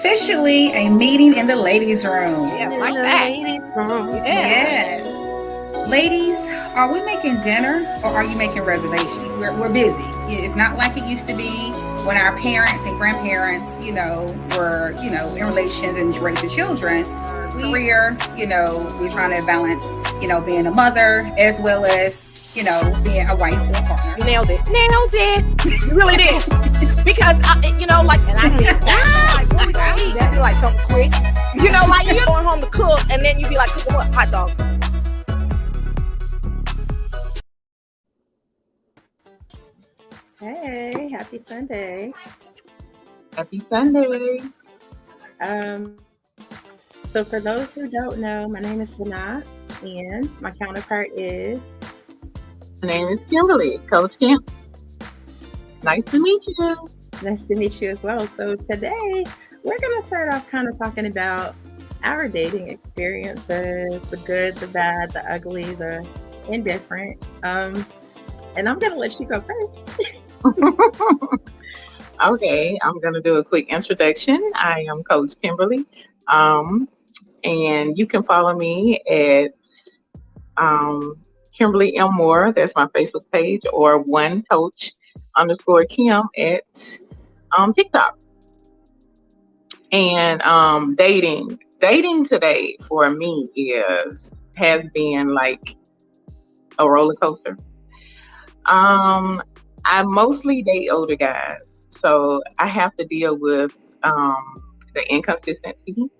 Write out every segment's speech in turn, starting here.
officially a meeting in the ladies' room. Yeah, like that. Yes. Ladies, are we making dinner or are you making reservations? We're busy. It's not like it used to be when our parents and grandparents, were, in relations and raising children. Career, we're trying to balance, being a mother as well as, being a wife or a partner. You nailed it. You really did. Because, and I did like, what we gonna eat? That'd be like something quick. Like you're going home to cook, and then you'd be like, cooking what? Hot dogs. Hey, happy Sunday. Happy Sunday. So for those who don't know, my name is Sanaa, and my counterpart is... My name is Kimberly, Coach Kim. Nice to meet you. Nice to meet you as well. So today, we're going to start off kind of talking about our dating experiences, the good, the bad, the ugly, the indifferent. And I'm going to let you go first. Okay, I'm going to do a quick introduction. I am Coach Kimberly, and you can follow me at Kimberly M. Moore. That's my Facebook page, or @1coach_Kim at TikTok. And dating today for me has been like a roller coaster. I mostly date older guys, so I have to deal with the inconsistency,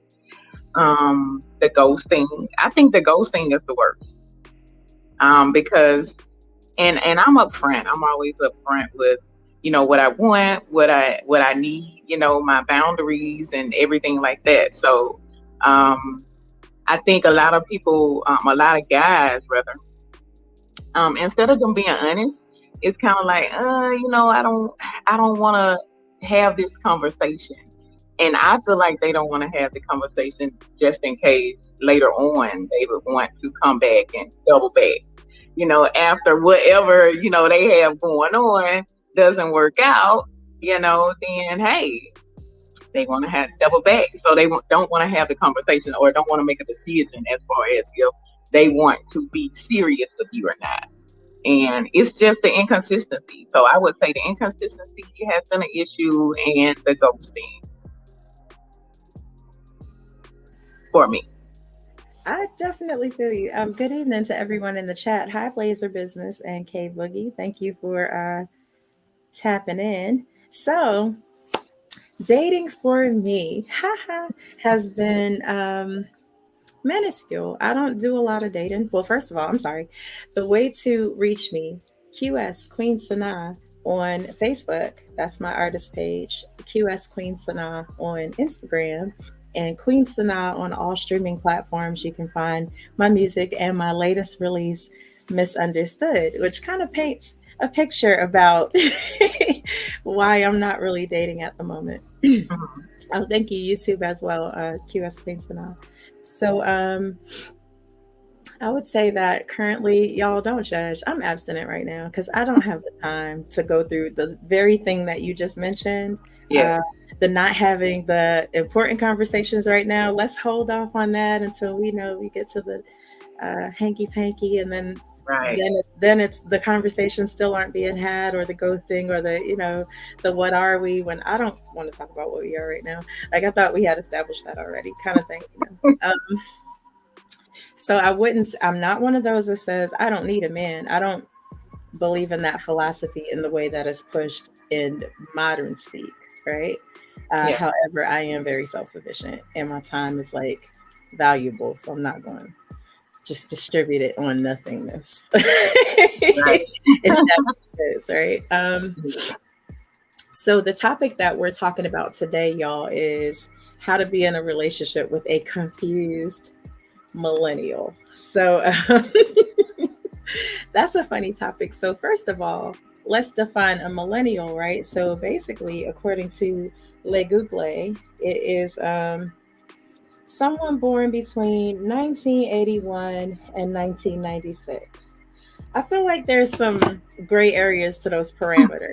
the ghosting. I think the ghosting is the worst, because and I'm upfront. I'm always upfront with what I want, what I need, my boundaries and everything like that. So I think a lot of people, a lot of guys rather, instead of them being honest, it's kind of like, I don't want to have this conversation. And I feel like they don't want to have the conversation just in case later on they would want to come back and double back. After whatever, they have going on doesn't work out, then hey, they want to have double back. So they don't want to have the conversation or don't want to make a decision as far as if they want to be serious with you or not. And it's just the inconsistency. So I would say the inconsistency has been an issue, and the ghosting for me. I definitely feel you. Good evening to everyone in the chat. Hi, Blazer Business and K Boogie. Thank you for tapping in. So, dating for me has been minuscule. I don't do a lot of dating. Well, first of all, I'm sorry. The way to reach me, QS Queen Sanaa on Facebook. That's my artist page. QS Queen Sanaa on Instagram. And Queen Sanaa on all streaming platforms. You can find my music and my latest release, Misunderstood, which kind of paints a picture about why I'm not really dating at the moment. Oh, thank you, YouTube as well, QS Queen Sanaa. So I would say that currently, y'all don't judge. I'm abstinent right now because I don't have the time to go through the very thing that you just mentioned. Yeah. The not having the important conversations right now. Let's hold off on that until we get to the hanky-panky, and then right. then it's the conversations still aren't being had, or the ghosting, or the what are we, when I don't want to talk about what we are right now. Like, I thought we had established that already, kind of thing. So I'm not one of those that says I don't need a man. I don't believe in that philosophy in the way that is pushed in modern speak, right? Yeah. However, I am very self-sufficient and my time is like valuable. So I'm not going to just distribute it on nothingness. Right. Right? So the topic that we're talking about today, y'all, is how to be in a relationship with a confused millennial. So that's a funny topic. So first of all, let's define a millennial, right? So basically, according to Le Google, it is someone born between 1981 and 1996. I feel like there's some gray areas to those parameters.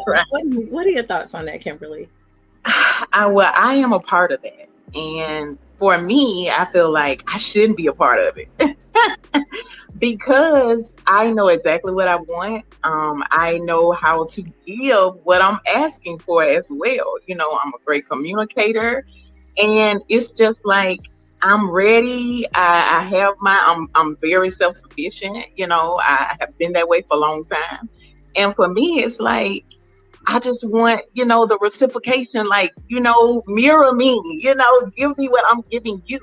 Right. What are your thoughts on that, Kimberly? I am a part of that. And for me, I feel like I shouldn't be a part of it because I know exactly what I want. I know how to give what I'm asking for as well. I'm a great communicator, and it's just like I'm ready. I have I'm very self sufficient. I have been that way for a long time, and for me, it's like I just want, the reciprocation, like, mirror me, give me what I'm giving you.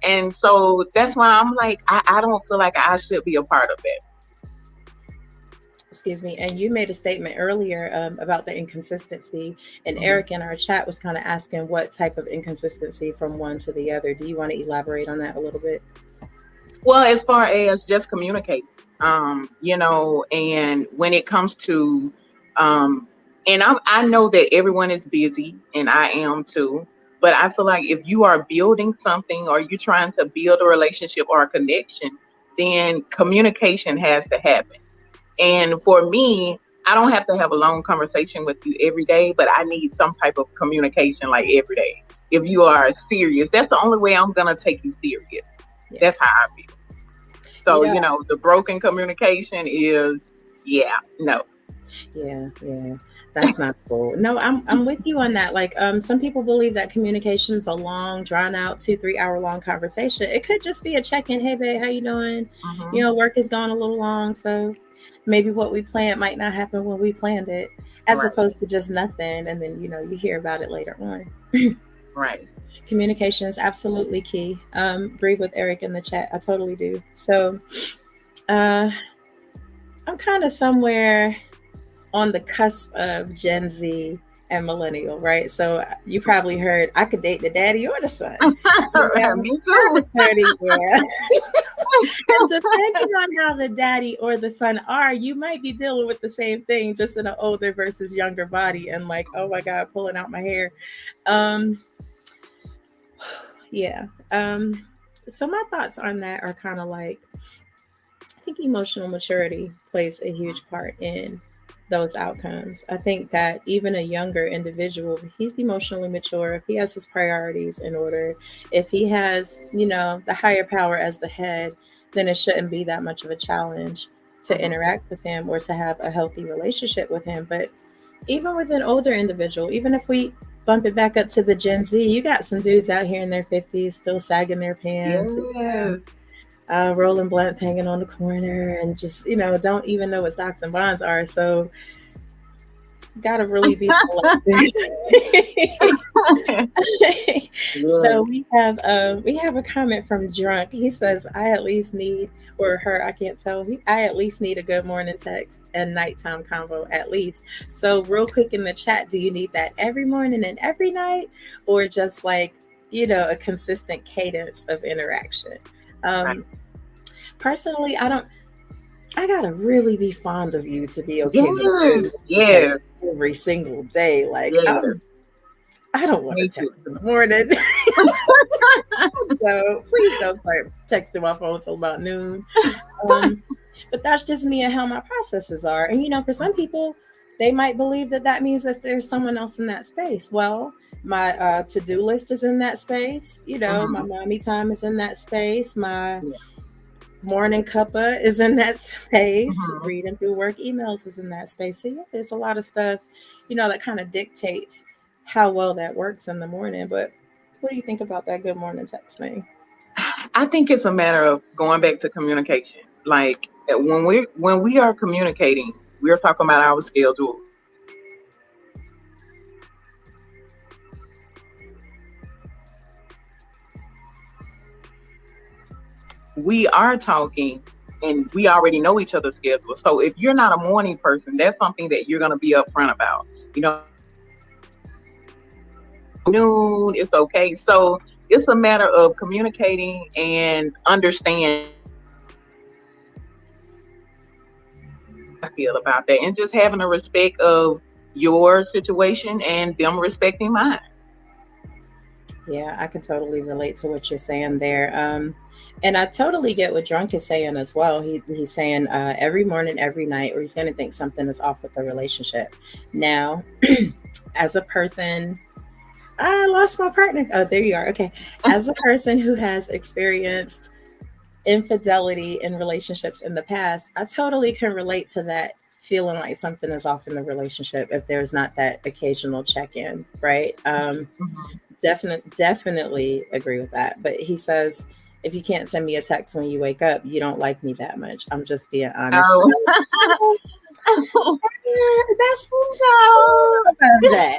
And so that's why I'm like, I don't feel like I should be a part of it. Excuse me. And you made a statement earlier about the inconsistency, and Mhm. Eric in our chat was kind of asking what type of inconsistency from one to the other. Do you want to elaborate on that a little bit? Well, as far as just communicating, and when it comes to, um, and I know that everyone is busy, and I am too. But I feel like if you are building something or you're trying to build a relationship or a connection, then communication has to happen. And for me, I don't have to have a long conversation with you every day, but I need some type of communication like every day. If you are serious, that's the only way I'm gonna take you serious. Yeah. That's how I feel. So, Yeah. the broken communication is, yeah, no. Yeah, that's not cool. No, I'm with you on that. Like, some people believe that communication is a long, drawn out, 2-3 hour long conversation. It could just be a check in. Hey, babe, how you doing? Hmm. Work is going a little long, so maybe what we planned might not happen when we planned it, as Right, opposed to just nothing, and then you hear about it later on. right. Communication is absolutely key. Breathe with Eric in the chat. I totally do. So, uh, I'm kind of somewhere on the cusp of Gen Z and millennial, right? So you probably heard I could date the daddy or the son. Me I'm too. asserting, yeah. And depending on how the daddy or the son are, you might be dealing with the same thing, just in an older versus younger body. And like, oh my God, pulling out my hair. Um, yeah. So my thoughts on that are kind of like, I think emotional maturity plays a huge part in those outcomes. I think that even a younger individual, if he's emotionally mature, if he has his priorities in order, if he has, the higher power as the head, then it shouldn't be that much of a challenge to Mhm. interact with him or to have a healthy relationship with him. But even with an older individual, even if we bump it back up to the Gen Z, you got some dudes out here in their 50s still sagging their pants, Yes. rolling blunts, hanging on the corner, and just don't even know what stocks and bonds are. So gotta really be selective. So Yes. we have a comment from Drunk. He says, I at least need, or her, I can't tell. I at least need a good morning text and nighttime convo at least. So real quick in the chat, do you need that every morning and every night, or just like a consistent cadence of interaction? Right. Personally, I gotta really be fond of you to be okay with a good Yes. Yes. text every single day. Like, Yes. I don't want to Me too. text in the morning. So please don't start texting my phone till about noon. But that's just me and how my processes are. And for some people, they might believe that means that there's someone else in that space. Well, my to-do list is in that space. My Mhm. mommy time is in that space. My Yeah. morning cuppa is in that space. Mhm. Reading through work emails is in that space. So yeah, there's a lot of stuff, that kind of dictates how well that works in the morning. But what do you think about that good morning text thing? I think it's a matter of going back to communication. Like when we are communicating, we're talking about our schedule. We are talking and we already know each other's schedule. So if you're not a morning person, that's something that you're gonna be upfront about. Noon, it's okay. So it's a matter of communicating and understanding how I feel about that and just having a respect of your situation and them respecting mine. Yeah, I can totally relate to what you're saying there. And I totally get what Drunk is saying as well. He's saying every morning, every night, or he's going to think something is off with the relationship. Now, as a person I lost my partner. Oh, there you are. Okay. As a person who has experienced infidelity in relationships in the past, I totally can relate to that feeling like something is off in the relationship if there's not that occasional check in, right? Mhm. Definitely agree with that. But he says, if you can't send me a text when you wake up, you don't like me that much. I'm just being honest. Oh, That's no. about that.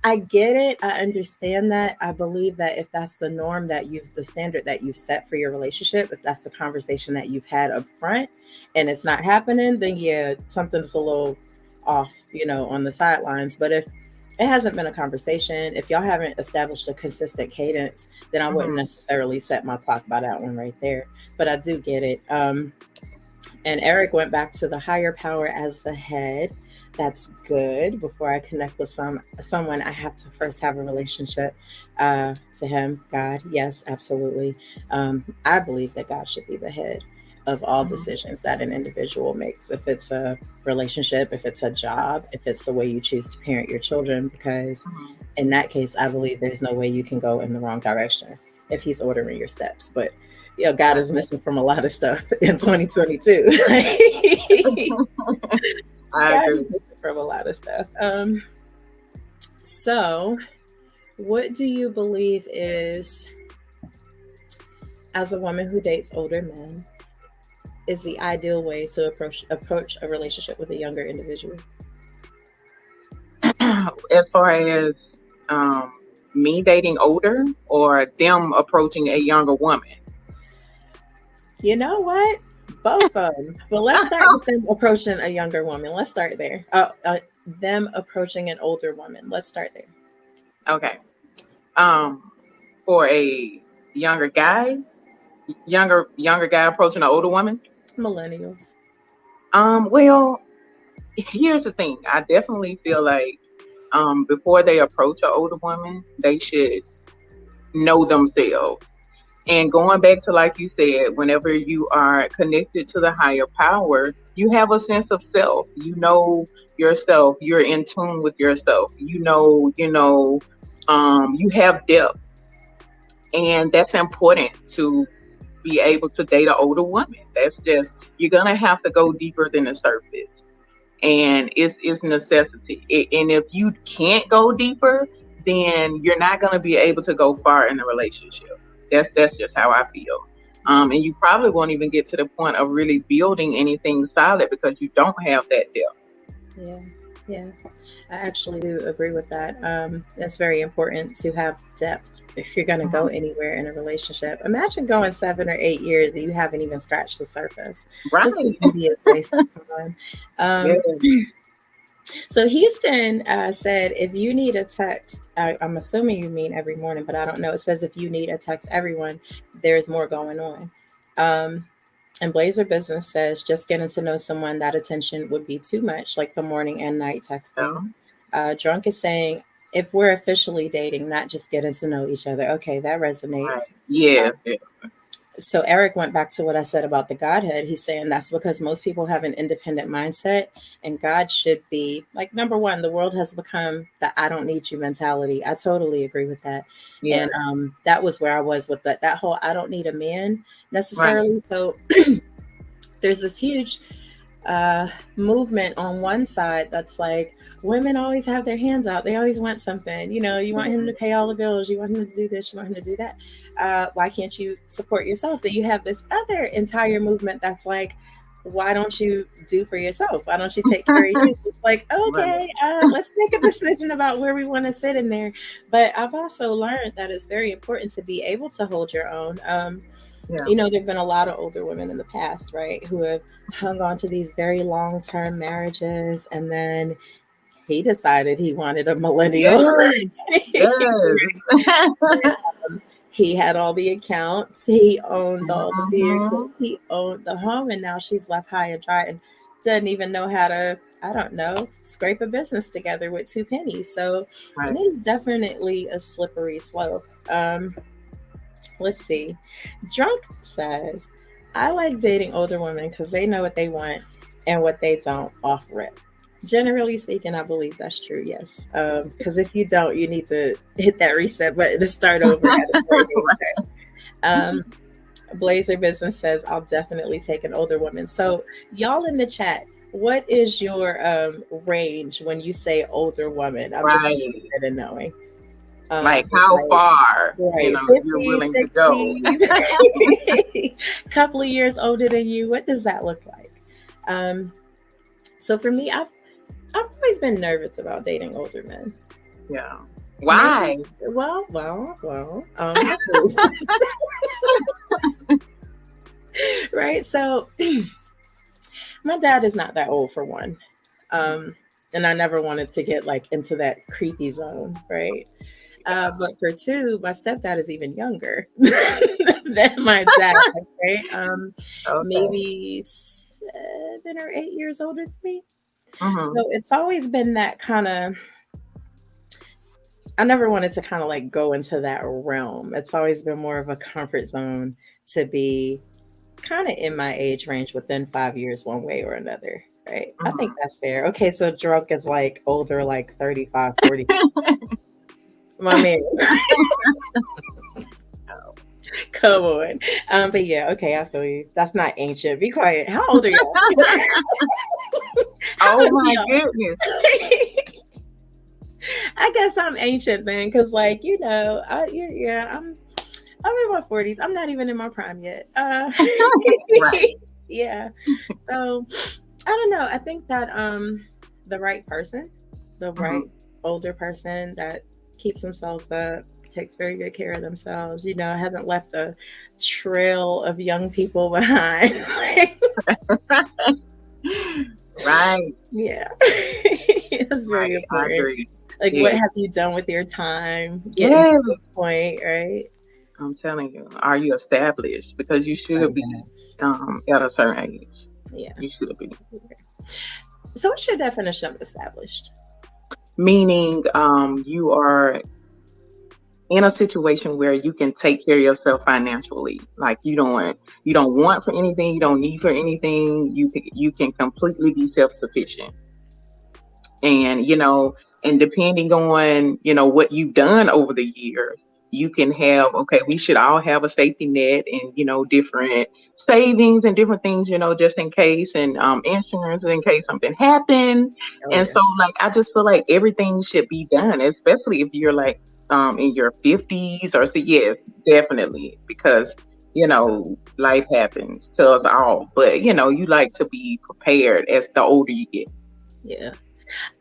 I get it. I understand that. I believe that if that's the norm that the standard that you've set for your relationship, if that's the conversation that you've had up front and it's not happening, then yeah, something's a little off, on the sidelines. But if it hasn't been a conversation, if y'all haven't established a consistent cadence, then I wouldn't Mhm. necessarily set my clock by that one right there. But I do get it. And Eric went back to the higher power as the head. That's good. Before I connect with someone, I have to first have a relationship to him. God, yes, absolutely. I believe that God should be the head of all Mhm. decisions that an individual makes. If it's a relationship, if it's a job, if it's the way you choose to parent your children, because Mhm. in that case, I believe there's no way you can go in the wrong direction if he's ordering your steps. But God Right. is missing from a lot of stuff in 2022. I God agree. is missing from a lot of stuff. So, what do you believe is, as a woman who dates older men, is the ideal way to approach a relationship with a younger individual? As far as um, me dating older or them approaching a younger woman. You know what? Both of them. But let's start with them approaching a younger woman. Let's start there. Them approaching an older woman. Let's start there. Okay. Um, for a younger guy, younger guy approaching an older woman. Millennials. Well, here's the thing. I definitely feel like before they approach an older woman, they should know themselves. And going back to like you said, whenever you are connected to the higher power, you have a sense of self. You know yourself. You're in tune with yourself. You have depth, and that's important to be able to date an older woman. That's just you're gonna have to go deeper than the surface, and it's necessity. And if you can't go deeper, then you're not gonna be able to go far in the relationship. That's just how I feel. And you probably won't even get to the point of really building anything solid because you don't have that depth. Yeah, yeah. I actually do agree with that. It's very important to have depth if you're going to go Mhm. anywhere in a relationship. Imagine going 7 or 8 years and you haven't even scratched the surface. It's an Right. envious waste of time. Yes. Um, so Houston said, if you need a text, I'm assuming you mean every morning, but I don't know. It says if you need a text everyone, there's more going on. Um, and Blazer Business says just getting to know someone, that attention would be too much, like the morning and night texting. So, Drunk is saying, if we're officially dating, not just getting to know each other. Okay, that right. resonates. Yes. Yes. So Eric went back to what I said about the Godhead. He's saying that's because most people have an independent mindset, and God should be like number one. The world has become the "I don't need you" mentality. I totally agree with that, Yes. and that was where I was with that whole "I don't need a man" Right. necessarily. So there's this huge movement on one side that's like women always have their hands out. They always want something. You want him to pay all the bills. You want him to do this. You want him to do that. Why can't you support yourself? Then you have this other entire movement that's like, why don't you do for yourself? Why don't you take care of you? So it's like, Right. okay, let's make a decision about where we want to sit in there. But I've also learned that it's very important to be able to hold your own. Yeah. There've been a lot of older women in the past, right, who have hung on to these very long-term marriages, and then he decided he wanted a millennial. Yes. Yes. He had all the accounts, he owned all the vehicles, Mhm. he owned the home, and now she's left high and dry and doesn't even know how to, I don't know, scrape a business together with two pennies. So it Right. is definitely a slippery slope. Let's see. Drunk says, I like dating older women because they know what they want and what they don't off rip. Generally speaking, I believe that's true. Yes, because if you don't, you need to hit that reset button to start over at a certain age. Um, Blazer Business says, "I'll definitely take an older woman." So, y'all in the chat, what is your range when you say older woman? I'm just Right. interested in knowing. Like So how like, far, right, you're 50, willing to go. 60, couple of years older than you. What does that look like? So for me, I've always been nervous about dating older men. Yeah. Why? Maybe, well. Right. So my dad is not that old for one. And I never wanted to get like into that creepy zone, right? But for two, my stepdad is even younger than my dad, right? Okay. Maybe 7 or 8 years older than me. Mhm. So it's always been that kind of, I never wanted to kind of like go into that realm. It's always been more of a comfort zone to be kind of in my age range within 5 years, one way or another. Right. I think that's fair. Okay. So drunk is like older, like 35, 40. My man. Come on. But yeah, okay, I feel you. That's not ancient. Be quiet. How old are y'all? Oh my goodness. I guess I'm ancient then, because like, I'm in my 40s. I'm not even in my prime yet. Right. Yeah. So I don't know. I think that the right person, the right older person that keeps themselves up, takes very good care of themselves, hasn't left a trail of young people behind. Right. Yeah. That's very important. I agree. Like, what have you done with your time getting to this point, right? I'm telling you, are you established? Because you should be at a certain age. Yeah. You should be. So what's your definition of established? Meaning you are in a situation where you can take care of yourself financially. Like you don't want for anything, you don't need for anything. You can completely be self-sufficient. And and depending on what you've done over the years, you can have, we should all have a safety net and different savings and different things, just in case, and insurance in case something happens. So like I just feel like everything should be done, especially if you're like in your 50s or so. Yes, definitely, because life happens to us all, but you like to be prepared as the older you get. Yeah.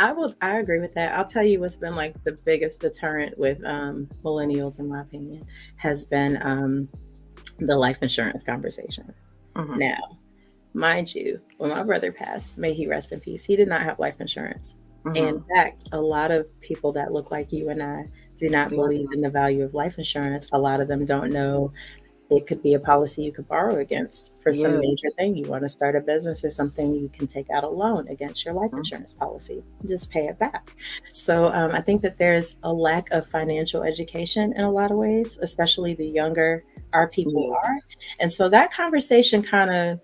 I agree with that. I'll tell you what's been like the biggest deterrent with millennials, in my opinion, has been the life insurance conversation. Now, mind you, when my brother passed, may he rest in peace, he did not have life insurance. In fact, a lot of people that look like you and I do not believe in the value of life insurance. A lot of them don't know it could be a policy you could borrow against for some major thing. You want to start a business or something, you can take out a loan against your life insurance policy. Just pay it back. So I think that there's a lack of financial education in a lot of ways, especially the younger our people are. And so that conversation kind of,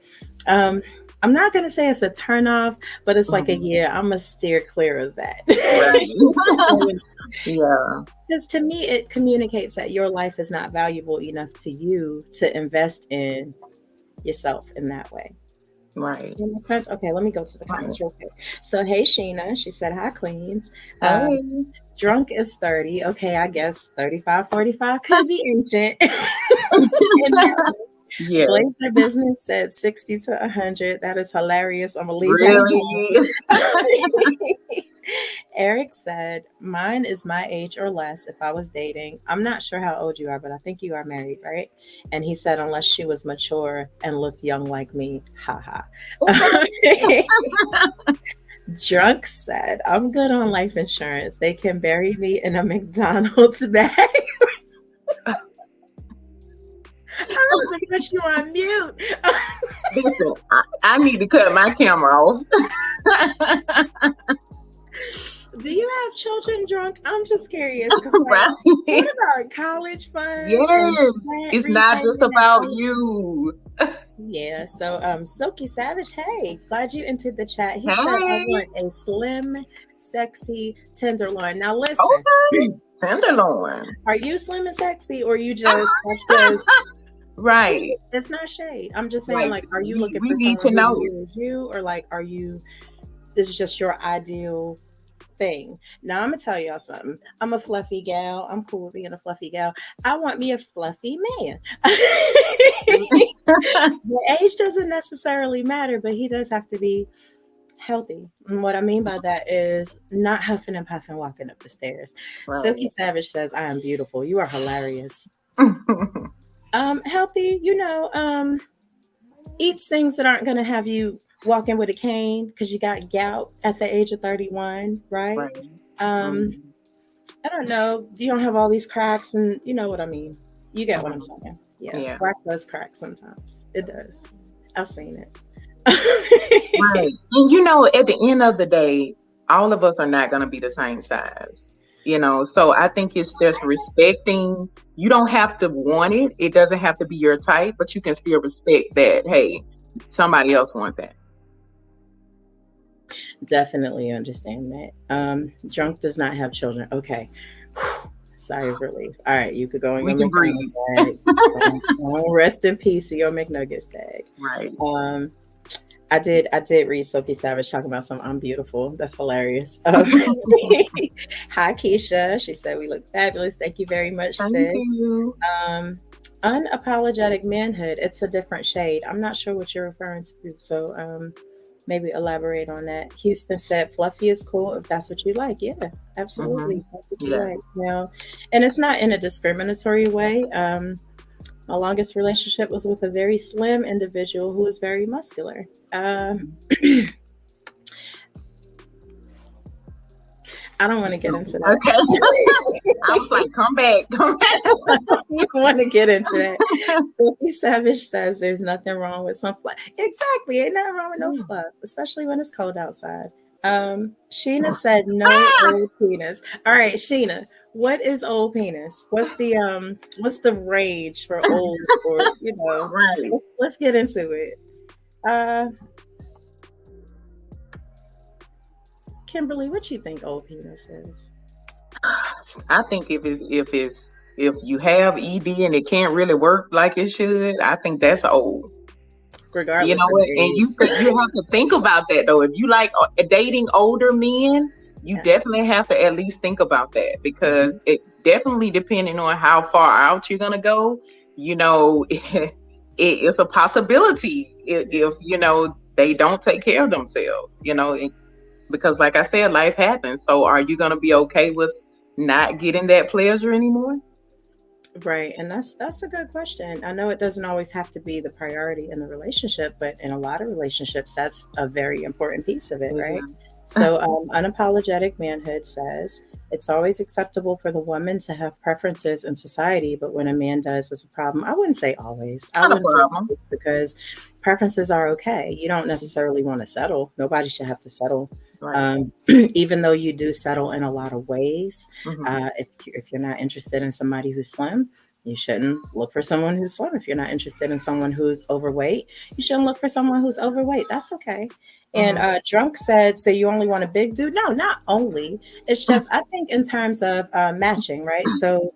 I'm not going to say it's a turnoff, but it's like I'm going to steer clear of that. Yeah. Because to me, it communicates that your life is not valuable enough to you to invest in yourself in that way. Right. Does that make sense? Okay, let me go to the comments real quick. So, hey, Sheena, she said, hi, Queens. Drunk is 30. Okay, I guess 35, 45 could be ancient. Yeah. Blazer Business said 60 to 100. That is hilarious. I'm going to leave that. Eric said, mine is my age or less if I was dating. I'm not sure how old you are, but I think you are married, right? And he said, unless she was mature and looked young like me. Ha ha. Drunk said, I'm good on life insurance. They can bury me in a McDonald's bag. I really think that you on mute. Listen, I need to cut my camera off. Do you have children, Drunk? I'm just curious. Right. What about college funds? Yes, it's not just about you. Yeah, so Silky Savage, hey, glad you entered the chat. He said, I Hey, want a slim, sexy tenderloin. Now listen, okay, tenderloin. are you slim and sexy, or you just that's just Right. it's not shade. I'm just saying, Like like, are you we, looking we for need someone to who's know. you as you, or like are you this is just your ideal thing? Now I'm gonna tell y'all something. I'm a fluffy gal. I'm cool with being a fluffy gal. I want me a fluffy man. The age doesn't necessarily matter, but he does have to be healthy. And what I mean by that is not huffing and puffing walking up the stairs. Silky Right. Savage says, I am beautiful. You are hilarious. Healthy, eats things that aren't gonna have you walking with a cane because you got gout at the age of 31, right? Right. Um, Mhm. I don't know. You don't have all these cracks, and you know what I mean. You get what I'm Mhm. saying. Yeah, Yeah. black does crack sometimes. It does. I've seen it. Right. And at the end of the day, all of us are not going to be the same size. So I think it's just respecting. You don't have to want it. It doesn't have to be your type, but you can still respect that, hey, somebody else wants that. Definitely understand that. Drunk does not have children. Okay. Sigh of relief. All right, you could go in We your can McDonald's breathe. bag. Rest in peace to your McNuggets bag. Right. Um, I did read Sophie Savage talking about some I'm beautiful. That's hilarious. Hi Keisha. She said we look fabulous. Thank you very much, Thank sis. you. Um, unapologetic manhood. It's a different shade. I'm not sure what you're referring to. So maybe elaborate on that. Houston said fluffy is cool if that's what you like. Yeah, Hmm. absolutely. If that's what you Yeah. like. And it's not in a discriminatory way. My longest relationship was with a very slim individual who was very muscular. I don't want to get into that. Okay. I was like, come back. Come back. You want to get into that. Sophie Savage says there's nothing wrong with some fluff. Exactly. Ain't nothing wrong with no fluff, especially when it's cold outside. Sheena said no old penis. All right, Sheena, what is old penis? What's the rage for old or Right. let's get into it. Uh Kimberly, what you think old penis is? I think if you have ED and it can't really work like it should, I think that's old. You Regardless know of what? And age. you have to think about that though. If you like dating older men, you Yeah. definitely have to at least think about that because it definitely depending on how far out you're gonna go. It's a possibility if they don't take care of themselves. Because like I said, life happens. So are you gonna be okay with not getting that pleasure anymore? Right. And that's a good question. I know it doesn't always have to be the priority in the relationship, but in a lot of relationships, that's a very important piece of it, right? Yeah. So, unapologetic manhood says it's always acceptable for the woman to have preferences in society, but when a man does, it's a problem. I wouldn't say always. I Not a wouldn't say problem. always because preferences are okay. You don't necessarily want to settle. Nobody should have to settle. Right. Even though you do settle in a lot of ways, Hmm. if you're not interested in somebody who's slim, you shouldn't look for someone who's slim. If you're not interested in someone who's overweight, you shouldn't look for someone who's overweight. That's okay. And Hmm. Drunk said, so you only want a big dude? No, not only. It's just, I think, in terms of matching, right? So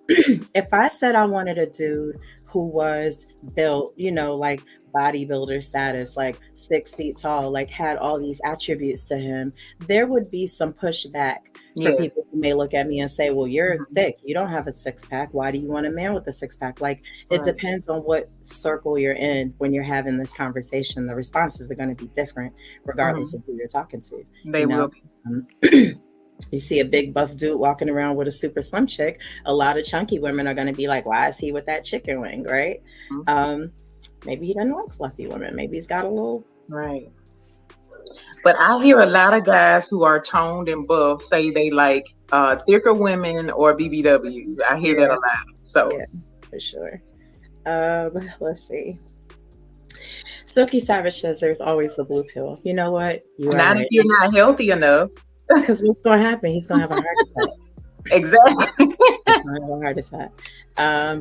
if I said I wanted a dude who was built, like bodybuilder status, like 6 feet tall, like had all these attributes to him, there would be some pushback for Yes. people who may look at me and say, well, you're Mhm. thick. You don't have a six pack. Why do you want a man with a six pack? Like, it Right. depends on what circle you're in when you're having this conversation. The responses are going to be different regardless Hmm. of who you're talking to, They you know? will be. Um, you see a big buff dude walking around with a super slim chick, a lot of chunky women are going to be like, why is he with that chicken wing, right? Mhm. Maybe he doesn't like fluffy women. Maybe he's got a little. Right. But I hear a lot of guys who are toned and buff say they like thicker women or BBWs. I hear that Yeah, a lot. So yeah, for sure. Let's see. Silky Savage says there's always the blue pill. You know what? You are not if right. you're not healthy enough. Because what's going to happen? He's going to have a heart attack. Exactly. I have a heart attack.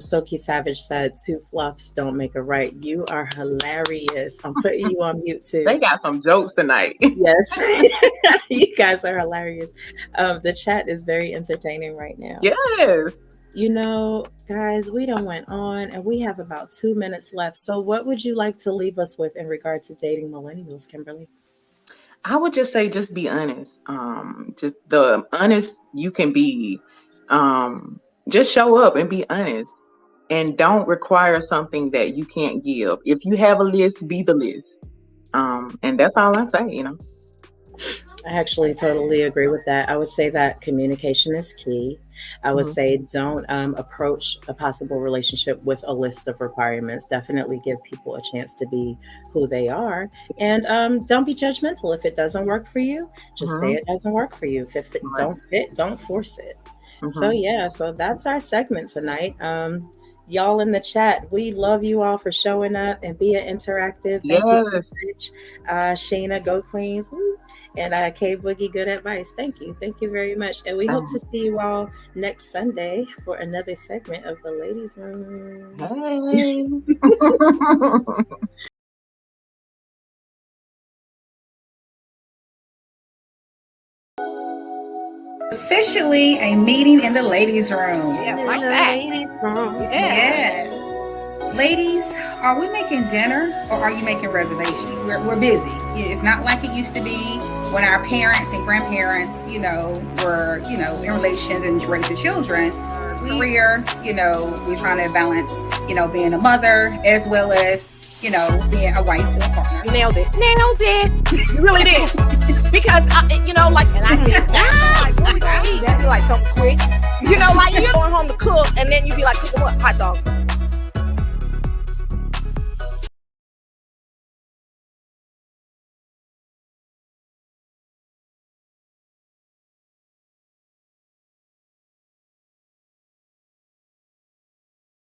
Silky Savage said, two fluffs don't make a right. You are hilarious. I'm putting you on mute too. They got some jokes tonight. Yes. You guys are hilarious. The chat is very entertaining right now. Yes. You know, guys, we done went on and we have about 2 minutes left. So what would you like to leave us with in regard to dating millennials, Kimberly? I would just say, just be honest. Just the honest you can be. Just show up and be honest, and don't require something that you can't give. If you have a list, be the list. And that's all I say. I actually totally agree with that. I would say that communication is key. I would say don't approach a possible relationship with a list of requirements. Definitely give people a chance to be who they are. And don't be judgmental. If it doesn't work for you, just say it doesn't work for you. If it don't fit, don't force it. So yeah, so that's our segment tonight. Y'all in the chat, we love you all for showing up and being interactive. Thank you so much. Sheena, go Queens. Woo. And K Boogie, good advice. Thank you. Thank you very much. And we hope to see you all next Sunday for another segment of the Ladies Room. Officially a meeting in the ladies' room. Yeah, like that. Yes. Ladies, are we making dinner or are you making reservations? We're busy. It's not like it used to be when our parents and grandparents, were, in relations and raising children. We're trying to balance, being a mother as well as, being a wife or a partner. You nailed it. You really did. Because, and I be like, what we gonna eat? That'd be like something quick. You're going home to cook, and then you be like, cooking what? Hot dogs.